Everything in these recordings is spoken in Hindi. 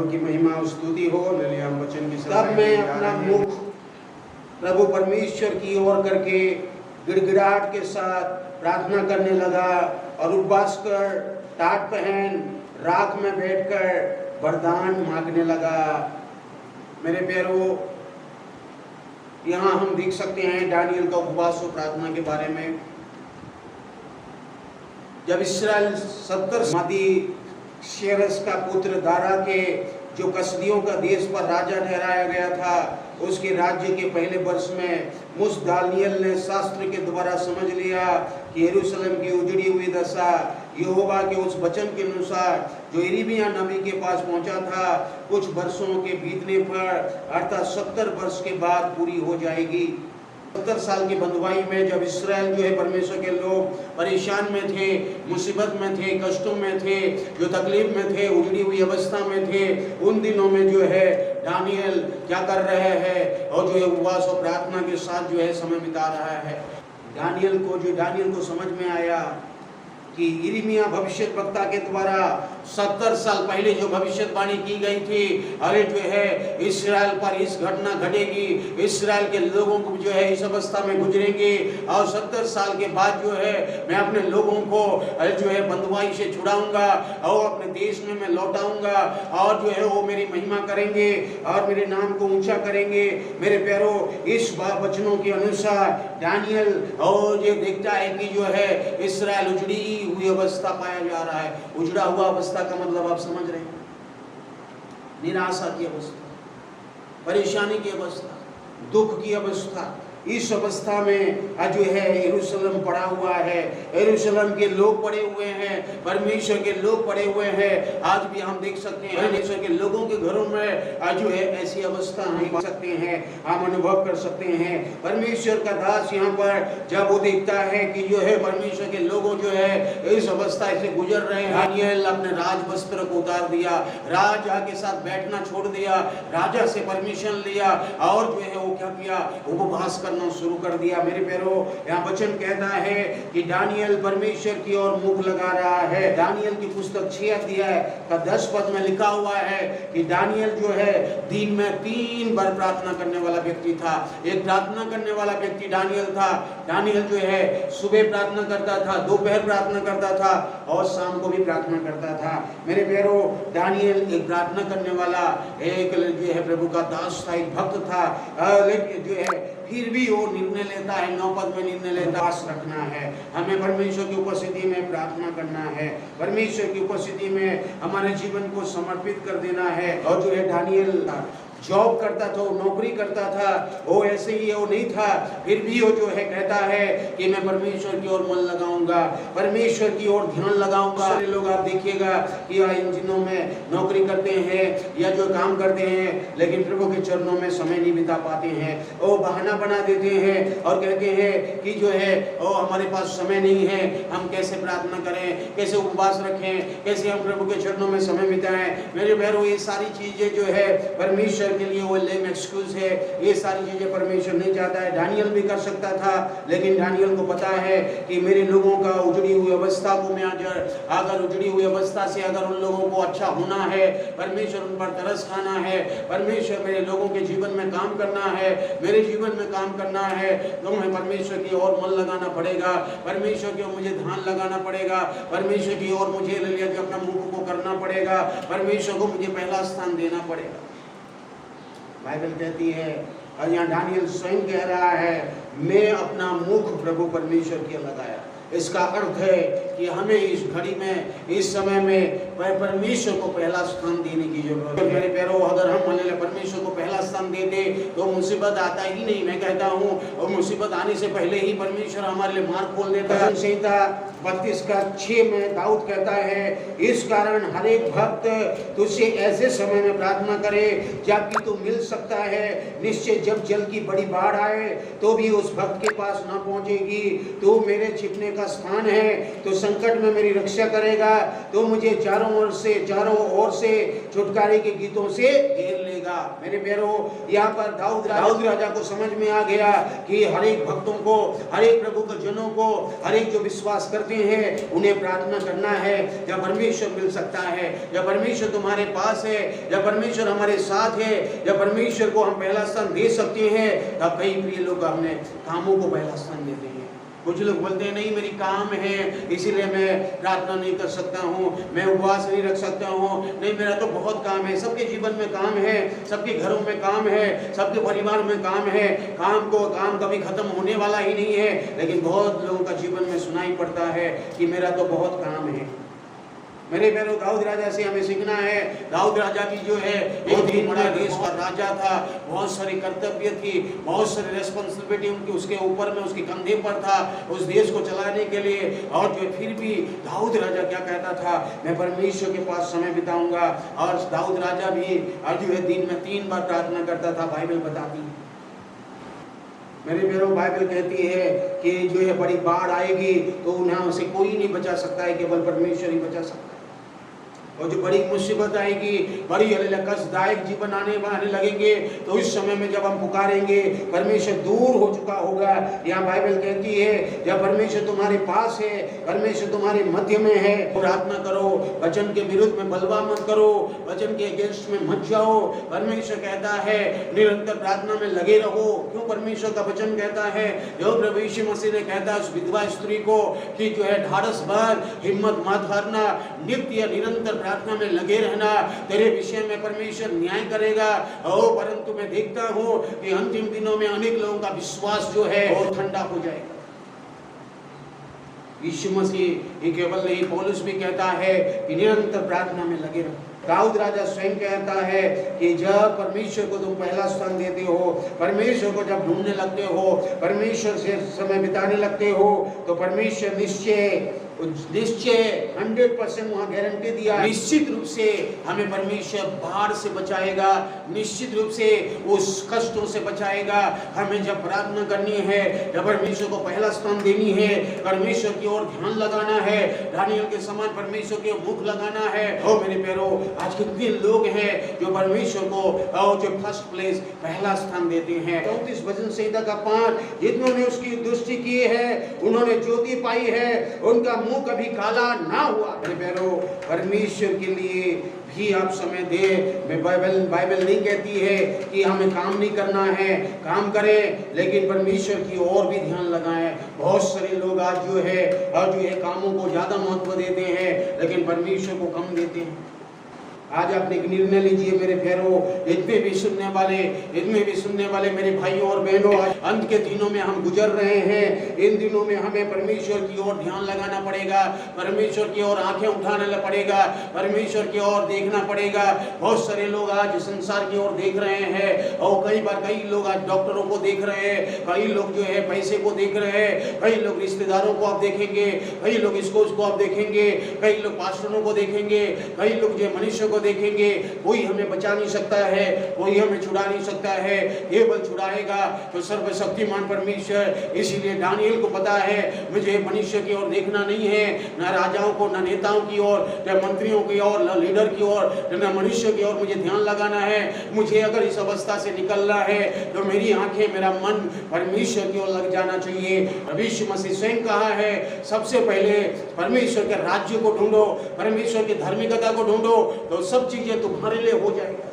प्रभु की महिमा और स्तुति हो। ले हम वचन की तब मैं अपना मुख प्रभु परमेश्वर की ओर करके गिड़गिड़ाहट के साथ प्रार्थना करने लगा और उपवास कर टाट पहन राख में बैठकर वरदान मांगने लगा। मेरे प्यारों, यहाँ हम देख सकते हैं दानियल का उपवास और प्रार्थना के बारे में। जब इस्राएल 70 मादी शेरस का पुत्र दारा के जो कसदियों का देश पर राजा ठहराया गया था, उसके राज्य के पहले वर्ष में मुस दानियल ने शास्त्र के द्वारा समझ लिया कि यरूशलेम की उजड़ी हुई दशा यहोवा के उस वचन के अनुसार जो यिर्मयाह नबी के पास पहुंचा था, कुछ वर्षों के बीतने पर अर्थात 70 वर्ष के बाद पूरी हो जाएगी। 70 साल की बंधुआई में जब इस्राएल जो है परमेश्वर के लोग परेशान में थे, मुसीबत में थे, कष्टों में थे, जो तकलीफ में थे, उजड़ी हुई अवस्था में थे, उन दिनों में जो है दानियल क्या कर रहे हैं और जो है उपवास और प्रार्थना के साथ जो है समय बिता रहा है। दानियल को समझ में आया कि यिर्मयाह भविष्यद्वक्ता के द्वारा 70 साल पहले जो भविष्यवाणी की गई थी, अरे जो है इस्राएल पर इस घटना घटेगी, इस्राएल के लोगों को जो है इस अवस्था में गुजरेंगे और 70 साल के बाद जो है मैं अपने लोगों को जो है बंधुआई से छुड़ाऊंगा और अपने देश में मैं लौटाऊंगा और जो है वो मेरी महिमा करेंगे और मेरे नाम को ऊंचा करेंगे। मेरे प्यारों, इस वचनों के अनुसार दानियल और ये देखता है कि जो है इस्राएल उजड़ी हुई अवस्था पाया जा रहा है। उजड़ा हुआ अवस्था का मतलब आप समझ रहे हैं, निराशा की अवस्था, परेशानी की अवस्था, दुख की अवस्था। इस अवस्था में जो है यरूशलेम पड़ा हुआ है, यरूशलेम के लोग पड़े हुए हैं, परमेश्वर के लोग पड़े हुए हैं। आज भी हम देख सकते हैं परमेश्वर के लोगों के घरों में जो है ऐसी अवस्था हम पा सकते हैं, हम अनुभव कर सकते हैं। परमेश्वर का दास यहाँ पर जब वो देखता है कि जो है परमेश्वर के लोगों जो है इस अवस्था से गुजर रहे हैं, दानियल अपने राज वस्त्र को उतार दिया, राजा के साथ बैठना छोड़ दिया, राजा से परमिशन लिया और जो है वो क्या किया, उपवास करना शुरू कर दिया। मेरे प्यारों, यहाँ वचन कहता है कि दानियल परमेश्वर की ओर मुख लगा रहा है। दानियल की पुस्तक 6 अध्याय का 10 पद में लिखा हुआ है कि दानियल जो है दिन में 3 बार प्रार्थना करने वाला व्यक्ति था। एक प्रार्थना करने वाला व्यक्ति दानियल था। दानियल जो है सुबह प्रार्थना करता था, दोपहर प्रार्थना करता था और शाम को भी प्रार्थना करता था। मेरे प्यारों, दानियल एक प्रार्थना करने वाला एक जो है प्रभु का दास था, एक भक्त था, लेकिन जो है फिर भी वो निर्णय लेता है, 9 पद में निर्णय लेता, आस रखना है, हमें परमेश्वर की उपस्थिति में प्रार्थना करना है, परमेश्वर की उपस्थिति में हमारे जीवन को समर्पित कर देना है। और जो है दानियल जॉब करता था, नौकरी करता था, वो ऐसे ही वो नहीं था, फिर भी वो जो है कहता है कि मैं परमेश्वर की ओर मन लगाऊंगा, परमेश्वर की ओर ध्यान लगाऊंगा। सारे लोग आप देखिएगा कि इन दिनों में नौकरी करते हैं या जो काम करते हैं, लेकिन प्रभु के चरणों में समय नहीं बिता पाते हैं। वो बहाना बना देते हैं और कहते हैं कि जो है वो हमारे पास समय नहीं है, हम कैसे प्रार्थना करें, कैसे उपवास रखें, कैसे हम प्रभु के चरणों में समय बिताएं। मेरे प्यारों, ये सारी चीजें जो है परमेश्वर के लिए वो लेम एक्सक्यूज है, ये सारी चीजें परमेश्वर नहीं चाहता है। दानियल भी कर सकता था, लेकिन दानियल को पता है कि मेरे लोगों का उजड़ी हुई अवस्था को मैं अगर उजड़ी हुई अवस्था से अगर उन लोगों को अच्छा होना है, परमेश्वर उन पर तरस खाना है, परमेश्वर मेरे लोगों के जीवन में काम करना है, मेरे जीवन में काम करना है, तो मैं परमेश्वर की ओर मन लगाना पड़ेगा, परमेश्वर की ओर मुझे ध्यान लगाना पड़ेगा, परमेश्वर की ओर मुझे अपना मुख को करना पड़ेगा, परमेश्वर को मुझे पहला स्थान देना पड़ेगा। बाइबल कहती है और यहाँ दानियल स्वयं कह रहा है, मैं अपना मुख प्रभु परमेश्वर की ओर लगाया। इसका अर्थ है कि हमें इस घड़ी में, इस समय में परमेश्वर को पहला स्थान देने की जरूरत है। मेरे प्यारों, अगर हम परमेश्वर को पहला स्थान दे दे तो मुसीबत आता ही नहीं। मैं कहता हूँ और मुसीबत आने से पहले ही परमेश्वर हमारे लिए मार्ग खोल देता है। संहिता 32:6 में दाऊद कहता है, इस कारण हर एक भक्त तुझसे ऐसे समय में प्रार्थना करे जबकि तू मिल सकता है। निश्चय जब जल की बड़ी बाढ़ आए तो भी उस भक्त के पास न पहुंचेगी। तू मेरे छिपने का स्थान है, तो संकट में मेरी रक्षा करेगा, तो मुझे चारों ओर से छुटकारे के गीतों से घेर लेगा। मेरे प्यारों, यहाँ पर दाऊद राजा को समझ में आ गया कि हर एक भक्तों को, हर एक प्रभु के जनों को, हर एक जो विश्वास करते हैं उन्हें प्रार्थना करना है। जब परमेश्वर मिल सकता है, जब परमेश्वर तुम्हारे पास है, जब परमेश्वर हमारे साथ है, जब परमेश्वर को हम पहला स्थान दे सकते हैं, तब कई प्रिय लोग अपने कामों को पहला स्थान देते हैं। कुछ लोग बोलते हैं नहीं मेरी काम है इसीलिए मैं प्रार्थना नहीं कर सकता हूँ, मैं उपवास नहीं रख सकता हूँ, नहीं मेरा तो बहुत काम है। सबके जीवन में काम है, सबके घरों में काम है, सबके परिवार में काम है। काम कभी खत्म होने वाला ही नहीं है, लेकिन बहुत लोगों का जीवन में सुनाई पड़ता है कि मेरा तो बहुत काम है। मेरे प्यारों, दाऊद राजा से हमें सीखना है। दाऊद राजा भी जो है एक ही बड़ा देश का राजा था, बहुत सारी कर्तव्य थी, बहुत सारी रेस्पॉन्सिबिलिटी उनकी उसके ऊपर में, उसके कंधे पर था उस देश को चलाने के लिए। और जो फिर भी दाऊद राजा क्या कहता था, मैं परमेश्वर के पास समय बिताऊंगा। और दाऊद राजा भी जो है दिन में 3 बार प्रार्थना करता था, बाइबल बताती है। मेरे प्यारों, बाइबल कहती है कि जो है बड़ी बाढ़ आएगी तो उन्हें उसे कोई नहीं बचा सकता है, केवल परमेश्वर ही बचा सकता है। और जो बड़ी मुसीबत आएगी, बड़ी कष्टदायक जीवन आने लगेंगे, तो इस समय में जब हम पुकारेंगे परमेश्वर दूर हो चुका होगा। यहाँ बाइबल कहती है जब परमेश्वर तुम्हारे पास है, परमेश्वर तुम्हारे मध्य में है, प्रार्थना करो, वचन के विरुद्ध में बलवा मत करो, वचन के अगेंस्ट में मत जाओ। परमेश्वर कहता है निरंतर प्रार्थना में लगे रहो। क्यों परमेश्वर का वचन कहता है, जो प्रभु यीशु मसीह ने कहता है उस विधवा स्त्री को कि जो है ढाढ़स भर, हिम्मत मत हारना, नित्य निरंतर प्रार्थना में लगे रहना, तेरे विषय में परमेश्वर न्याय करेगा। परंतु मैं देखता हूं कि अंतिम दिनों में अनेक लोगों का विश्वास जो है वो ठंडा हो जाएगा। यीशु मसीह ही केवल नहीं, पौलुस भी कहता है कि निरंतर प्रार्थना में लगे रहो। दाऊद राजा स्वयं कहता है कि जब परमेश्वर को तुम पहला स्थान देते हो, परमेश्वर को जब ढूंढने लगते हो, परमेश्वर से समय बिताने लगते हो, तो परमेश्वर निश्चय 100% वहां गारंटी दिया, निश्चित रूप से हमें परमेश्वर बाढ़ से बचाएगा, निश्चित रूप से उस कष्टों से बचाएगा। हमें जब प्रार्थना करनी है, जब परमेश्वर को पहला स्थान देनी है, परमेश्वर की ओर ध्यान लगाना है, दानियल के समान परमेश्वर के मुख लगाना है। मेरे प्यारों, आज कितने लोग हैं जो परमेश्वर को जो फर्स्ट प्लेस, पहला स्थान देते हैं। 34 भजन संहिता का 5, जिन्होंने उसकी दृष्टि की है उन्होंने ज्योति पाई है, उनका मुंह कभी काला ना हुआ। मेरे प्यारों, परमेश्वर के लिए भी आप समय दे। बाइबल नहीं कहती है कि हमें काम नहीं करना है, काम करें, लेकिन परमेश्वर की ओर भी ध्यान लगाएं। बहुत सारे लोग आज जो है कामों को ज्यादा महत्व देते हैं, लेकिन परमेश्वर को कम देते हैं। आज आप एक निर्णय लीजिए मेरे प्यारों, इतने भी सुनने वाले मेरे भाइयों और बहनों, अंत के दिनों में हम गुजर रहे हैं। इन दिनों में हमें परमेश्वर की ओर ध्यान लगाना पड़ेगा, परमेश्वर की ओर आंखें उठाना पड़ेगा, परमेश्वर की ओर देखना पड़ेगा। बहुत सारे लोग आज संसार की ओर देख रहे हैं, और कई लोग आज डॉक्टरों को देख रहे हैं, कई लोग जो है पैसे को देख रहे हैं, कई लोग रिश्तेदारों को आप देखेंगे, कई लोग इसको उसको आप देखेंगे, कई लोग पास्टरों को देखेंगे, कई लोग जो मनुष्य को देखेंगे। कोई हमें बचा नहीं सकता है, कोई हमें छुड़ा नहीं सकता है, केवल छुड़ाएगा तो सर्वशक्तिमान परमेश्वर। इसीलिए दानियल को पता है मुझे मनुष्य की ओर देखना नहीं है, न राजाओं को, न नेताओं की ओर, न मंत्रियों की ओर, न लीडर की ओर, न मनुष्य की ओर मुझे ध्यान लगाना है। मुझे अगर इस अवस्था से निकलना है तो मेरी आंखें, मेरा मन परमेश्वर की ओर लग जाना चाहिए। यीशु मसीह स्वयं कहा है सबसे पहले परमेश्वर के राज्य को ढूंढो, परमेश्वर की धार्मिकता को ढूंढो, तो सब चीजें तुम्हारे लिए हो जाएगी।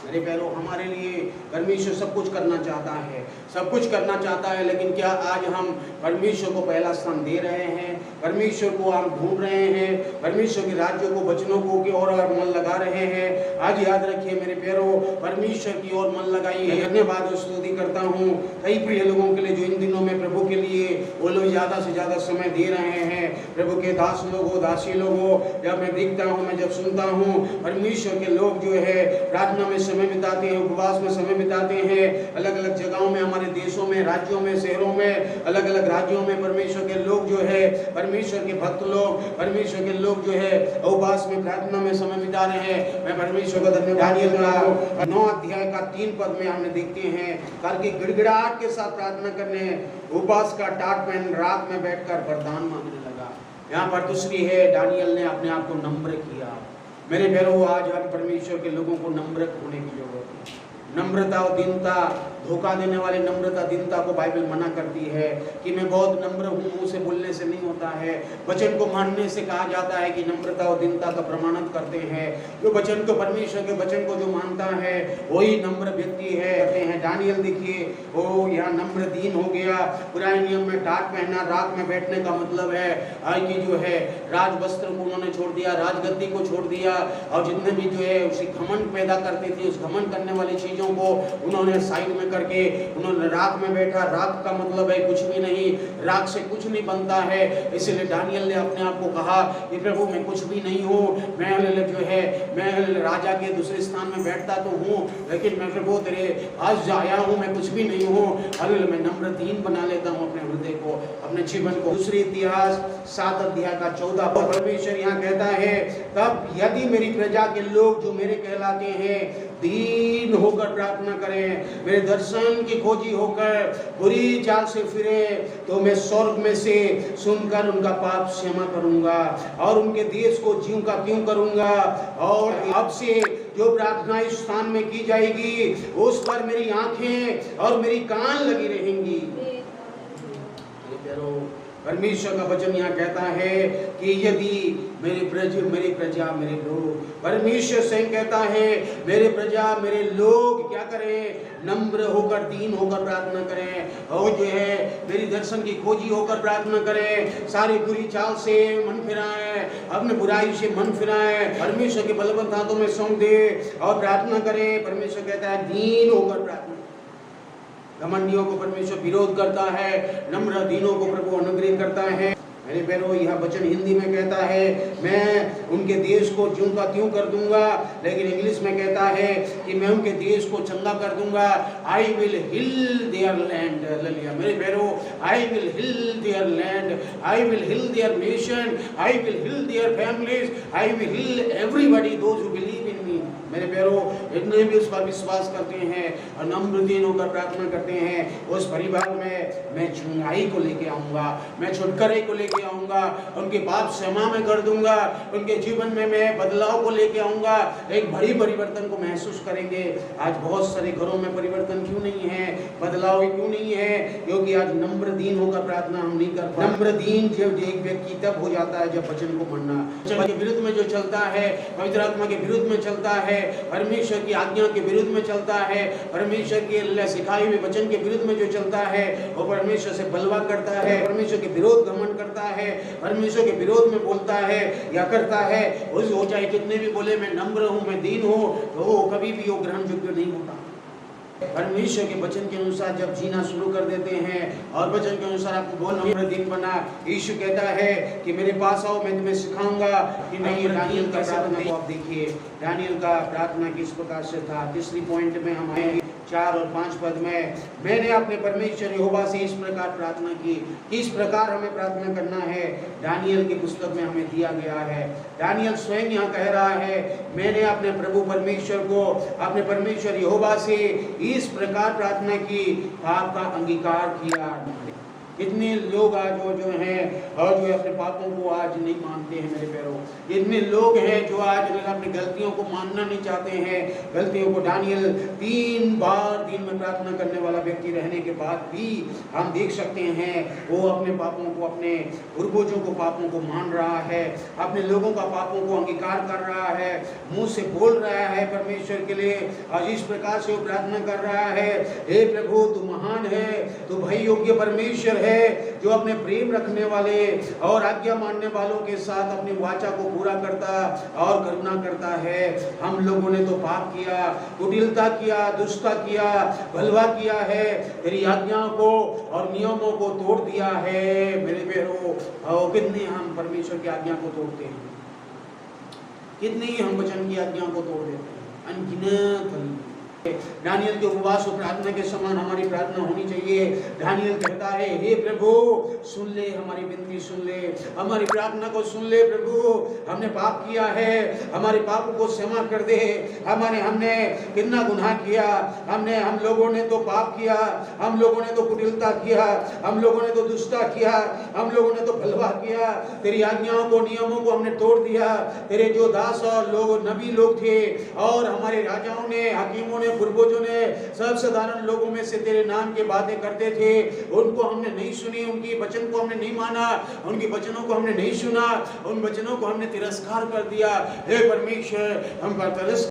मेरे प्यारों, हमारे लिए परमेश्वर सब कुछ करना चाहता है, सब कुछ करना चाहता है, लेकिन क्या आज हम परमेश्वर को पहला स्थान दे रहे हैं? परमेश्वर को हम ढूंढ रहे हैं, परमेश्वर के राज्य को, वचनों को की ओर मन लगा रहे हैं? आज याद रखिए मेरे प्यारों, परमेश्वर की ओर मन लगाइए। धन्यवाद और स्तुति करता हूँ कई प्रिय लोगों के लिए जो इन दिनों में प्रभु के लिए वो लोग ज्यादा से ज्यादा समय दे रहे हैं। प्रभु के दास लोग हो, दासी लोग हो, जब मैं देखता हूँ, मैं जब सुनता हूँ, परमेश्वर के लोग जो है प्रार्थना में समय बिताते हैं, उपवास में समय बिताते हैं, अलग अलग जगहों में, हमारे देशों में, राज्यों में, शहरों में, अलग अलग राज्यों में परमेश्वर के लोग जो है, परमेश्वर के भक्त लोग, परमेश्वर के लोग जो है उपवास में, प्रार्थना में समय बिता रहे हैं। मैं परमेश्वर परमेश्वर का धन्यवाद। दानियल का 9 अध्याय का 3 पद में हमने देखते हैं करके गिड़गिड़ाहट के साथ प्रार्थना करने, उपवास का टाट पहन रात में बैठकर वरदान मांगने लगा। यहाँ पर दूसरी है, दानियल ने अपने आप को नम्र किया। मेरे प्यारों, आज हम परमेश्वर के लोगों को नम्र होने की जरूरत है। नम्रता और दीनता, धोखा देने वाली नम्रता दीनता को बाइबल मना करती है कि मैं बहुत नम्र हूँ, मुँह से बोलने से नहीं होता है। वचन को मानने से कहा जाता है कि नम्रता और दीनता का प्रमाणित करते हैं। जो वचन को, परमेश्वर के वचन को जो मानता है वही नम्र व्यक्ति है। कहते हैं दानियल, देखिए वो यहाँ नम्र दीन हो गया। पुराने नियम में टाट पहनना, रात में बैठने का मतलब है कि जो है राज वस्त्र को उन्होंने छोड़ दिया, राजगद्दी को छोड़ दिया, और जितने भी जो है उसी घमंड पैदा करती थी, उस घमंड करने वाली चीजों को उन्होंने साइड में करके उन्होंने रात में बैठा। रात का मतलब है कुछ भी नहीं, रात से कुछ नहीं बनता है। इसलिए दानियल ने अपने आप को कहा कि प्रभु मैं कुछ भी नहीं हूँ, मैं जो है मैं राजा के दूसरे स्थान में बैठता तो हूँ, लेकिन मैं प्रभु तेरे आज आया हूँ, मैं कुछ भी नहीं हूँ। मैं नम्र दीन बना लेता हूँ अपने हृदय को, अपने जीवन को। दूसरी इतिहास 7 अध्याय का 14 पद, परमेश्वर यहाँ कहता है, तब यदि मेरी प्रजा के लोग जो मेरे कहलाते हैं दीन होकर प्रार्थना करें, मेरे दर्शन की खोजी होकर बुरी चाल से फिरे, तो मैं स्वर्ग में से सुनकर उनका पाप क्षमा करूंगा और उनके देश को ज्यों का त्यों करूंगा। और अब से जो प्रार्थना इस स्थान में की जाएगी उस पर मेरी आंखें और मेरी कान लगी रहेंगी। परमेश्वर का वचन यहाँ कहता है कि यदि मेरे प्रजा मेरे लोग, परमेश्वर स्वयं कहता है मेरे प्रजा मेरे लोग क्या करें, नम्र होकर दीन होकर प्रार्थना करें, और जो है मेरी दर्शन की खोजी होकर प्रार्थना करें, सारी बुरी चाल से मन फिराएं, अपने बुराई से मन फिराएं, परमेश्वर के बलवंत हाथों में सौंप दे और प्रार्थना करें। परमेश्वर कहता है दीन होकर प्रार्थना। घमंडियों को परमेश्वर विरोध करता है, नम्र दीनों को प्रभु अनुग्रह करता है। मेरे प्यारों, यह वचन हिंदी में कहता है मैं उनके देश को ज्यों का त्यों कर दूंगा, लेकिन इंग्लिश में कहता है कि मैं उनके देश को चंगा कर दूंगा। I will heal their land. मेरे प्यारों, I will heal their land, I will heal their nation, I will heal their families, I will heal everybody those who believe in me. मेरे प्यारों, जितने भी उस पर विश्वास करते हैं और नम्र दीन होकर प्रार्थना करते हैं, उस परिवार में मैं चंगाई को लेके आऊंगा, मैं छुटकारे को लेके आऊंगा, उनके पाप क्षमा में कर दूंगा, उनके जीवन में मैं बदलाव को लेके आऊंगा, एक बड़ी परिवर्तन को महसूस करेंगे। आज बहुत सारे घरों में परिवर्तन क्यों नहीं है, बदलाव क्यों नहीं है? क्योंकि आज नम्र दीन होकर प्रार्थना हम नहीं कर पाते। नम्र दीन जब एक व्यक्ति तब हो जाता है जब वचन को मानना, वचन के विरुद्ध में जो चलता है, पवित्र आत्मा के विरुद्ध में चलता है, परमेश्वर की आज्ञा के विरुद्ध में चलता है, परमेश्वर के सिखाए हुए वचन के विरुद्ध में जो चलता है, वो परमेश्वर से बलवा करता है, परमेश्वर के विरोध घमंड करता है, परमेश्वर के विरोध में बोलता है या करता है, उस हो चाहे कितने भी बोले मैं नम्र हूँ, मैं दीन हूँ, तो वो कभी भी वो ग्रहण योग्य नहीं होता। परमेश्वर के वचन के अनुसार जब जीना शुरू कर देते हैं और वचन के अनुसार आपको बोलना दिन बना, यीशु कहता है कि मेरे पास आओ, मैं तुम्हें सिखाऊंगा कि नहीं। दानियल का प्रार्थना को आप देखिए, दानियल का प्रार्थना किस प्रकार से था। तीसरी पॉइंट में हम आएंगे 4 और 5 पद में, मैंने अपने परमेश्वर यहोवा से इस प्रकार प्रार्थना की। किस प्रकार हमें प्रार्थना करना है, दानियल की पुस्तक में हमें दिया गया है। दानियल स्वयं यहाँ कह रहा है मैंने अपने प्रभु परमेश्वर को, अपने परमेश्वर यहोवा से इस प्रकार प्रार्थना की, आपका अंगीकार किया। इतने लोग आज जो हैं और जो अपने पापों को आज नहीं मानते हैं। मेरे प्यारों, इतने लोग हैं जो आज अपनी गलतियों को मानना नहीं चाहते हैं, गलतियों को। दानियल 3 बार दिन में प्रार्थना करने वाला व्यक्ति रहने के बाद भी हम देख सकते हैं वो अपने पापों को, अपने पूर्वजों को पापों को मान रहा है, अपने लोगों का पापों को अंगीकार कर रहा है, मुंह से बोल रहा है परमेश्वर के लिए, और इस प्रकार से वो प्रार्थना कर रहा है, हे प्रभु तू महान है, तू भय योग्य परमेश्वर है, जो अपने प्रेम रखने वाले और आज्ञा मानने वालों के साथ अपनी वाचा को पूरा करता और करुणा करता है। हम लोगों ने तो पाप किया, कुटिलता किया, दुष्टता किया, बलवा किया है, तेरी आज्ञाओं को और नियमों को तोड़ दिया है। मेरे प्यारों, कितने हम परमेश्वर की आज्ञा को तोड़ते हैं, कितने ही हम वचन की आज्ञा को तोड़ देते हैं, अनगिनत। दानियल के उपवास और प्रार्थना के समान हमारी प्रार्थना होनी चाहिए। दानियल कहता है, हे प्रभु सुन ले, हमारी विनती सुन ले, हमारी प्रार्थना को सुन ले प्रभु। हमने पाप किया है, हमारे पापों को क्षमा कर दे। हमने कितना गुनाह किया, हम लोगों ने तो पाप किया, हम लोगों ने तो कुटिलता किया, हम लोगों ने तो दुष्टता किया, हम लोगों ने तो भलवा किया, तेरी आज्ञाओं को नियमों को हमने तोड़ दिया। तेरे जो दास और लोग नबी लोग थे और हमारे राजाओं ने, हकीमों ने, पूर्वजों ने, सब साधारण लोगों में से तेरे नाम की बातें करते थे, उनको हमने नहीं सुनी, उनकी वचन को हमने नहीं माना, उनकी वचनों को हमने नहीं सुना, उन वचनों को हमने तिरस्कार कर दिया। हे परमेश्वर, हम पर तरस